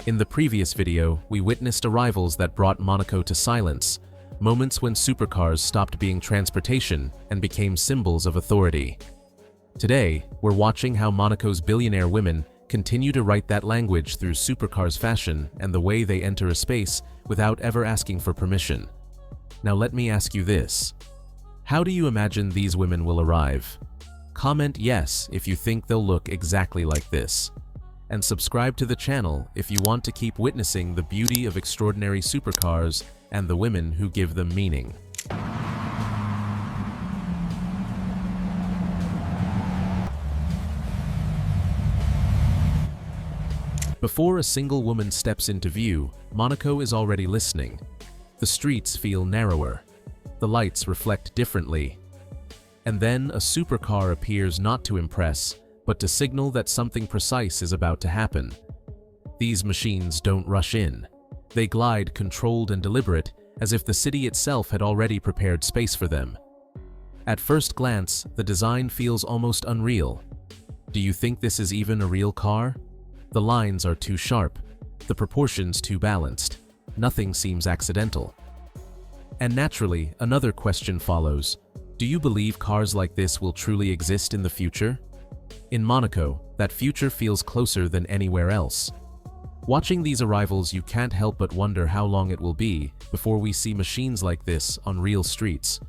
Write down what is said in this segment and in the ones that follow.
In the previous video, we witnessed arrivals that brought Monaco to silence, moments when supercars stopped being transportation and became symbols of authority. Today, we're watching how Monaco's billionaire women continue to write that language through supercars' fashion and the way they enter a space without ever asking for permission. Now let me ask you this. How do you imagine these women will arrive? Comment yes if you think they'll look exactly like this. And subscribe to the channel if you want to keep witnessing the beauty of extraordinary supercars and the women who give them meaning. Before a single woman steps into view, Monaco is already listening. The streets feel narrower. The lights reflect differently. And then a supercar appears not to impress, but to signal that something precise is about to happen. These machines don't rush in. They glide controlled and deliberate, as if the city itself had already prepared space for them. At first glance, the design feels almost unreal. Do you think this is even a real car? The lines are too sharp, the proportions too balanced. Nothing seems accidental. And naturally, another question follows. Do you believe cars like this will truly exist in the future? In Monaco, that future feels closer than anywhere else. Watching these arrivals, you can't help but wonder how long it will be before we see machines like this on real streets.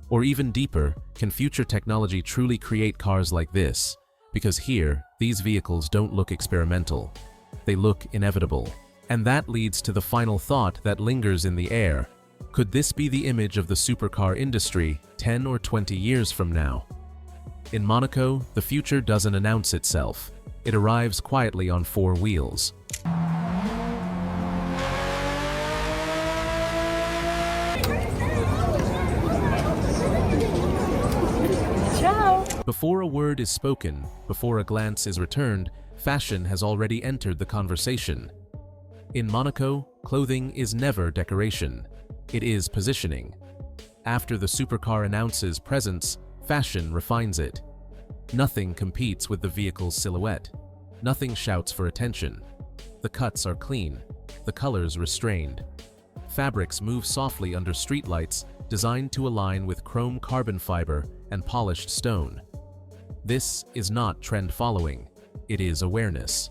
Or even deeper, can future technology truly create cars like this? Because here, these vehicles don't look experimental. They look inevitable. And that leads to the final thought that lingers in the air. Could this be the image of the supercar industry 10 or 20 years from now? In Monaco, the future doesn't announce itself. It arrives quietly on four wheels. Ciao! Before a word is spoken, before a glance is returned, fashion has already entered the conversation. In Monaco, clothing is never decoration. It is positioning. After the supercar announces presence, fashion refines it. Nothing competes with the vehicle's silhouette. Nothing shouts for attention. The cuts are clean, the colors restrained. Fabrics move softly under streetlights, designed to align with chrome carbon fiber and polished stone. This is not trend following, it is awareness.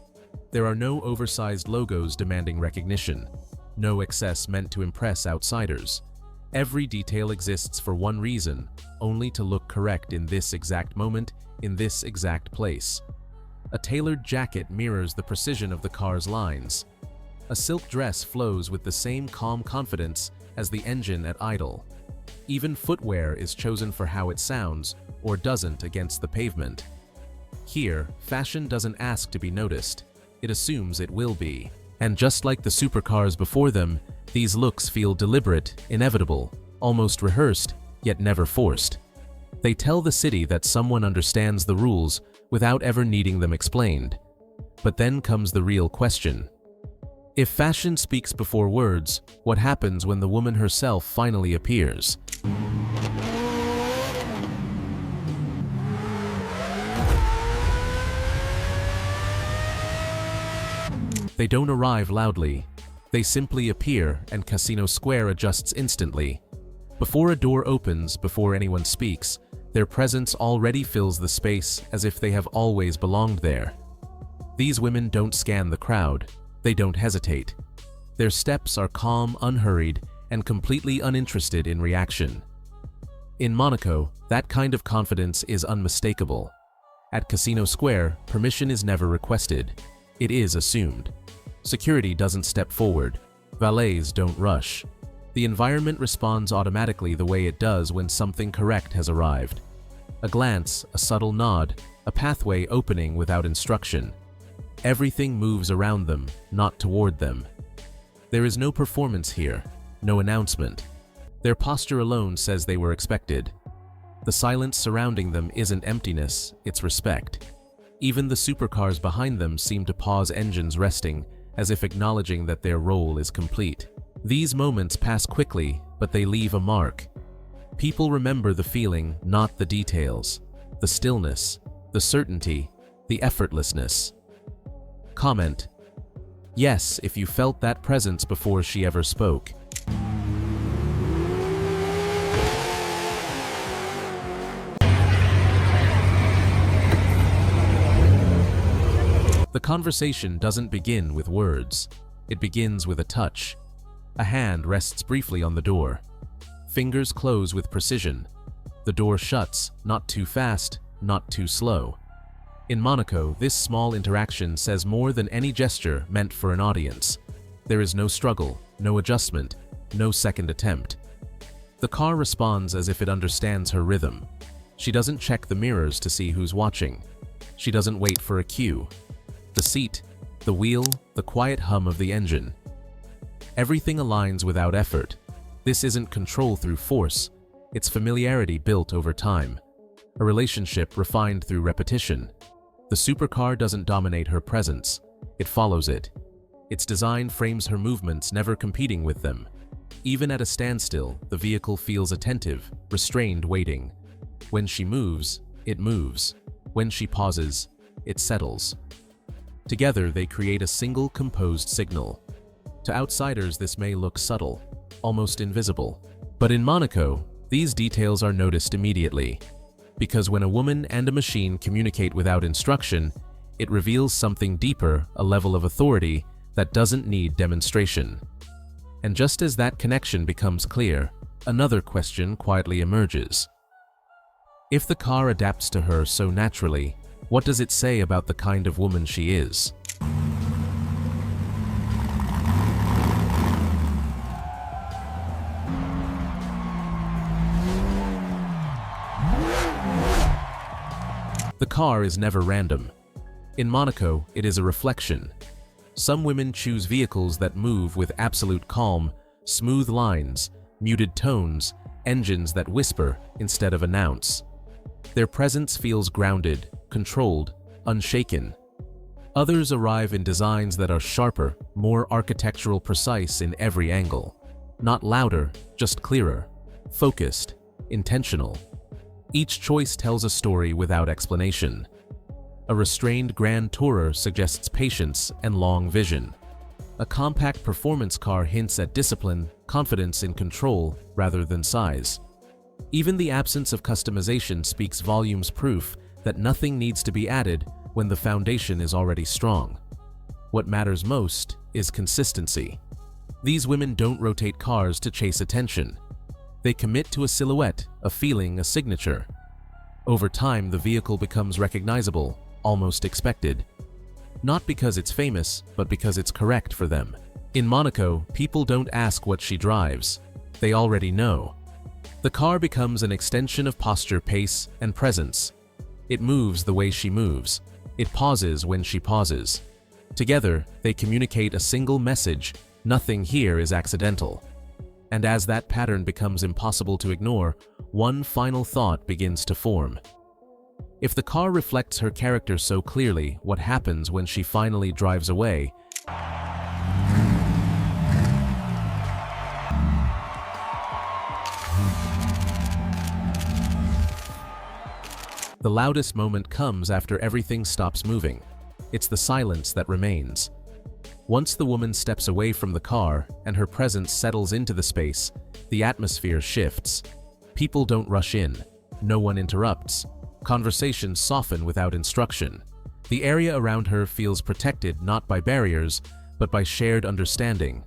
There are no oversized logos demanding recognition, no excess meant to impress outsiders. Every detail exists for one reason, only to look correct in this exact moment, in this exact place. A tailored jacket mirrors the precision of the car's lines. A silk dress flows with the same calm confidence as the engine at idle. Even footwear is chosen for how it sounds, or doesn't against the pavement. Here, fashion doesn't ask to be noticed. It assumes it will be. And just like the supercars before them, these looks feel deliberate, inevitable, almost rehearsed, yet never forced. They tell the city that someone understands the rules without ever needing them explained. But then comes the real question. If fashion speaks before words, what happens when the woman herself finally appears? They don't arrive loudly. They simply appear, and Casino Square adjusts instantly. Before a door opens, before anyone speaks, their presence already fills the space as if they have always belonged there. These women don't scan the crowd. They don't hesitate. Their steps are calm, unhurried, and completely uninterested in reaction. In Monaco, that kind of confidence is unmistakable. At Casino Square, permission is never requested. It is assumed. Security doesn't step forward. Valets don't rush. The environment responds automatically the way it does when something correct has arrived. A glance, a subtle nod, a pathway opening without instruction. Everything moves around them, not toward them. There is no performance here, no announcement. Their posture alone says they were expected. The silence surrounding them isn't emptiness, it's respect. Even the supercars behind them seem to pause, engines resting, as if acknowledging that their role is complete. These moments pass quickly, but they leave a mark. People remember the feeling, not the details. The stillness, the certainty, the effortlessness. Comment: Yes, if you felt that presence before she ever spoke. The conversation doesn't begin with words. It begins with a touch. A hand rests briefly on the door. Fingers close with precision. The door shuts, not too fast, not too slow. In Monaco, this small interaction says more than any gesture meant for an audience. There is no struggle, no adjustment, no second attempt. The car responds as if it understands her rhythm. She doesn't check the mirrors to see who's watching. She doesn't wait for a cue. The seat, the wheel, the quiet hum of the engine. Everything aligns without effort. This isn't control through force. It's familiarity built over time. A relationship refined through repetition. The supercar doesn't dominate her presence. It follows it. Its design frames her movements, never competing with them. Even at a standstill, the vehicle feels attentive, restrained, waiting. When she moves, it moves. When she pauses, it settles. Together, they create a single composed signal. To outsiders, this may look subtle, almost invisible. But in Monaco, these details are noticed immediately. Because when a woman and a machine communicate without instruction, it reveals something deeper, a level of authority that doesn't need demonstration. And just as that connection becomes clear, another question quietly emerges. If the car adapts to her so naturally, what does it say about the kind of woman she is? The car is never random. In Monaco, it is a reflection. Some women choose vehicles that move with absolute calm, smooth lines, muted tones, engines that whisper instead of announce. Their presence feels grounded, controlled, unshaken. Others arrive in designs that are sharper, more architectural, precise in every angle. Not louder, just clearer, focused, intentional. Each choice tells a story without explanation. A restrained grand tourer suggests patience and long vision. A compact performance car hints at discipline, confidence in control rather than size. Even the absence of customization speaks volumes, proof that nothing needs to be added when the foundation is already strong. What matters most is consistency. These women don't rotate cars to chase attention. They commit to a silhouette, a feeling, a signature. Over time, the vehicle becomes recognizable, almost expected. Not because it's famous, but because it's correct for them. In Monaco, people don't ask what she drives. They already know. The car becomes an extension of posture, pace, and presence. It moves the way she moves. It pauses when she pauses. Together, they communicate a single message: nothing here is accidental. And as that pattern becomes impossible to ignore, one final thought begins to form. If the car reflects her character so clearly, what happens when she finally drives away? The loudest moment comes after everything stops moving. It's the silence that remains. Once the woman steps away from the car and her presence settles into the space, the atmosphere shifts. People don't rush in. No one interrupts. Conversations soften without instruction. The area around her feels protected not by barriers, but by shared understanding.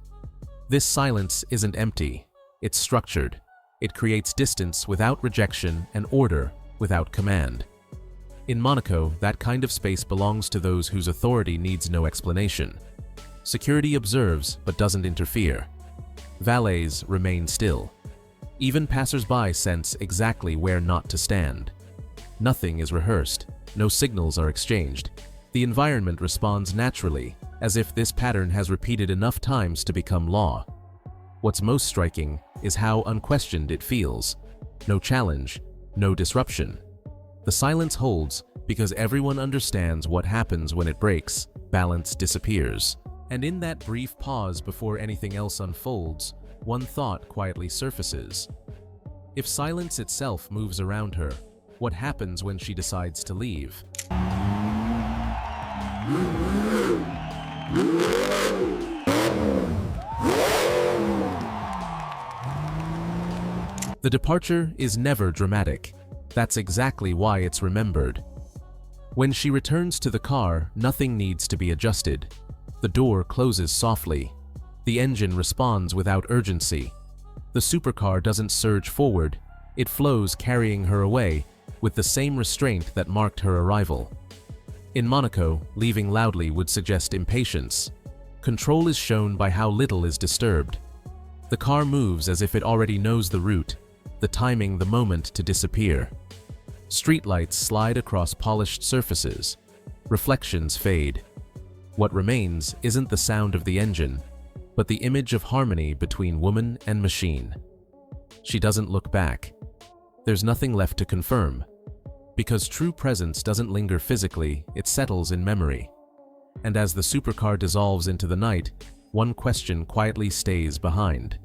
This silence isn't empty. It's structured. It creates distance without rejection and order without command. In Monaco, that kind of space belongs to those whose authority needs no explanation. Security observes but doesn't interfere. Valets remain still. Even passers-by sense exactly where not to stand. Nothing is rehearsed. No signals are exchanged. The environment responds naturally, as if this pattern has repeated enough times to become law. What's most striking is how unquestioned it feels. No challenge, no disruption. The silence holds because everyone understands what happens when it breaks. Balance disappears. And in that brief pause before anything else unfolds, one thought quietly surfaces. If silence itself moves around her, what happens when she decides to leave? The departure is never dramatic. That's exactly why it's remembered. When she returns to the car, nothing needs to be adjusted. The door closes softly. The engine responds without urgency. The supercar doesn't surge forward. It flows, carrying her away with the same restraint that marked her arrival. In Monaco, leaving loudly would suggest impatience. Control is shown by how little is disturbed. The car moves as if it already knows the route, the timing, the moment to disappear. Streetlights slide across polished surfaces. Reflections fade. What remains isn't the sound of the engine, but the image of harmony between woman and machine. She doesn't look back. There's nothing left to confirm. Because true presence doesn't linger physically, it settles in memory. And as the supercar dissolves into the night, one question quietly stays behind.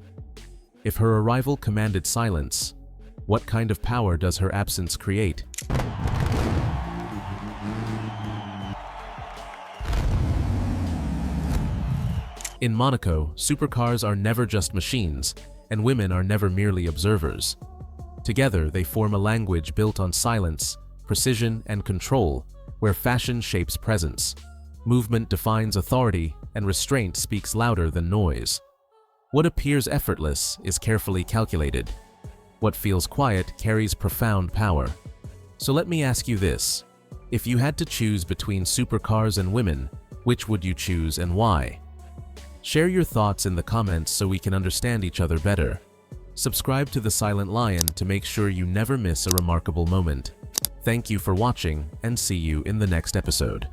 If her arrival commanded silence, what kind of power does her absence create? In Monaco, supercars are never just machines, and women are never merely observers. Together, they form a language built on silence, precision, and control, where fashion shapes presence. Movement defines authority, and restraint speaks louder than noise. What appears effortless is carefully calculated. What feels quiet carries profound power. So let me ask you this. If you had to choose between supercars and women, which would you choose and why? Share your thoughts in the comments so we can understand each other better. Subscribe to The Silent Lion to make sure you never miss a remarkable moment. Thank you for watching, and see you in the next episode.